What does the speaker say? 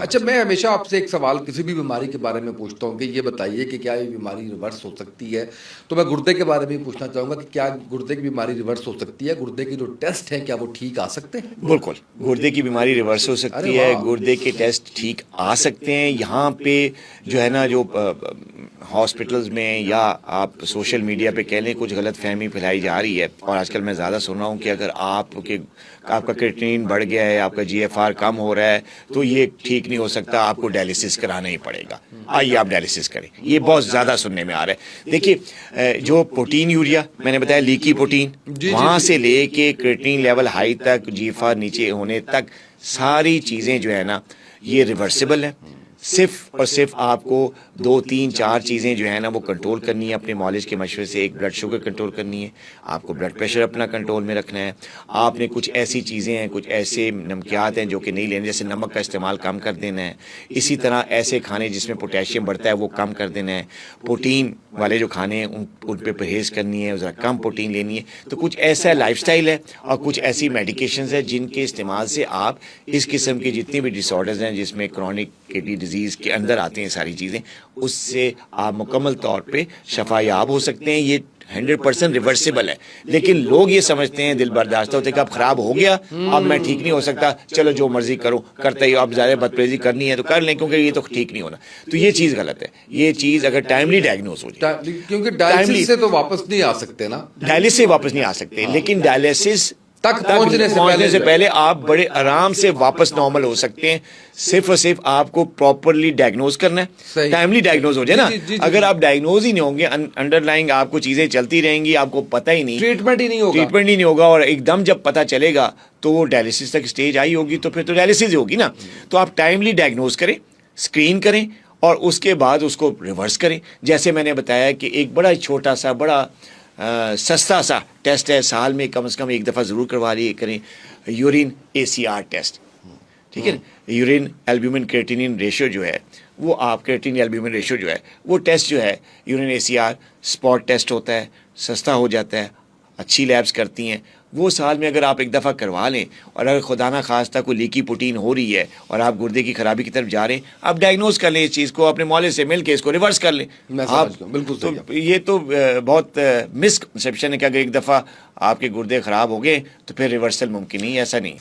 اچھا میں ہمیشہ آپ سے ایک سوال کسی بھی بیماری کے بارے میں پوچھتا ہوں کہ یہ بتائیے کہ کیا یہ بیماری ریورس ہو سکتی ہے. تو میں گردے کے بارے میں پوچھنا چاہوں گا کہ کیا گردے کی بیماری ریورس ہو سکتی ہے, گردے کے جو ٹیسٹ ہیں کیا وہ ٹھیک آ سکتے ہیں؟ بالکل, گردے کی بیماری ریورس ہو سکتی ہے, گردے کے ٹیسٹ ٹھیک آ سکتے ہیں. یہاں پہ جو ہے نا, جو ہاسپٹلز میں یا آپ سوشل میڈیا پہ کہہ لیں, کچھ غلط فہمی پھیلائی جا رہی ہے, اور آج کل میں زیادہ سن رہا ہوں کہ اگر آپ کا کریٹینین بڑھ گیا ہے, آپ کا جی ایف آر کم ہو رہا ہے, تو یہ ٹھیک نہیں ہو سکتا, آپ کو ڈائلیسس کرانا ہی پڑے گا, آئیے آپ ڈائلیسس کریں. یہ بہت زیادہ سننے میں آ رہا ہے. دیکھیے, جو پروٹین یوریا میں نے بتایا, لیکی پروٹین, وہاں سے لے کے کریٹینین لیول ہائی تک, جی ایف آر نیچے ہونے تک, ساری چیزیں جو ہے نا یہ ریورسیبل ہیں. صرف اور صرف آپ کو 2 3 4 چیزیں جو ہے نا وہ کنٹرول کرنی ہے اپنے معالج کے مشورے سے. ایک بلڈ شوگر کنٹرول کرنی ہے, آپ کو بلڈ پریشر اپنا کنٹرول میں رکھنا ہے. آپ نے کچھ ایسی چیزیں ہیں, کچھ ایسے نمکیات ہیں جو کہ نہیں لینے, جیسے نمک کا استعمال کم کر دینا ہے. اسی طرح ایسے کھانے جس میں پوٹیشیم بڑھتا ہے وہ کم کر دینا ہے. پروٹین والے جو کھانے ہیں ان پہ پرہیز کرنی ہے, ذرا کم پروٹین لینی ہے. تو کچھ ایسا لائف سٹائل ہے اور کچھ ایسی میڈیکیشنز ہیں جن کے استعمال سے آپ اس قسم کی جتنی بھی ڈس آرڈرز ہیں جس میں کرونک کڈنی ڈیزیز کے اندر آتے ہیں ساری چیزیں, اس سے آپ مکمل طور پہ شفا یاب ہو سکتے ہیں. یہ 100% ریورسیبل ہے. لیکن لوگ یہ سمجھتے ہیں, دل برداشتہ ہوتے ہیں کہ اب خراب ہو گیا, اب میں ٹھیک نہیں ہو سکتا, چلو جو مرضی کرو, کرتے ہی اب زیادہ بدپریزی کرنی ہے تو کر لیں, کیونکہ یہ تو ٹھیک نہیں ہونا. تو یہ چیز غلط ہے. یہ چیز اگر ٹائملی ڈائگنوز ہو جائے, کیونکہ ڈائلسس سے تو واپس نہیں آ سکتے نا, ڈائلسس سے واپس نہیں آ سکتے, لیکن ڈائلسس تک پہنچنے سے پہلے آپ بڑے آرام سے واپس نارمل ہو سکتے ہیں. صرف اور صرف آپ کو پراپرلی ڈائگنوز کرنا ہے, ٹائملی ڈائگنوز ہو جائے نا. اگر آپ ڈائگنوز ہی نہیں ہوں گے, انڈر لائنگ آپ کو چیزیں چلتی رہیں گی, آپ کو پتہ ہی نہیں, ٹریٹمنٹ ہی نہیں ہوگا, اور ایک دم جب پتہ چلے گا تو وہ ڈائلسس تک اسٹیج آئی ہوگی, تو پھر تو ڈائلسس ہی ہوگی نا. تو آپ ٹائملی ڈائگنوز کریں, اسکرین کریں, اور اس کے بعد اس کو ریورس کریں. جیسے میں نے بتایا کہ ایک بڑا چھوٹا سا بڑا سستا سا ٹیسٹ ہے, سال میں کم از کم ایک دفعہ ضرور کروا لیے کریں, یورین ACR ٹیسٹ. ٹھیک ہے نا, یورین البیومن کریٹینین ریشو جو ہے وہ, آپ کریٹینین البیومن ریشو جو ہے وہ ٹیسٹ جو ہے یورین ACR اسپاٹ ٹیسٹ ہوتا ہے, سستا ہو جاتا ہے, اچھی لیبس کرتی ہیں. وہ سال میں اگر آپ ایک دفعہ کروا لیں, اور اگر خدا نہ خواستہ کوئی لیکی پروٹین ہو رہی ہے اور آپ گردے کی خرابی کی طرف جا رہے ہیں, آپ ڈائگنوز کر لیں اس چیز کو, اپنے معالج سے مل کے اس کو ریورس کر لیں. بالکل. تو یہ تو بہت مسکنسیپشن ہے کہ اگر ایک دفعہ آپ کے گردے خراب ہو گئے تو پھر ریورسل ممکن نہیں, ایسا نہیں.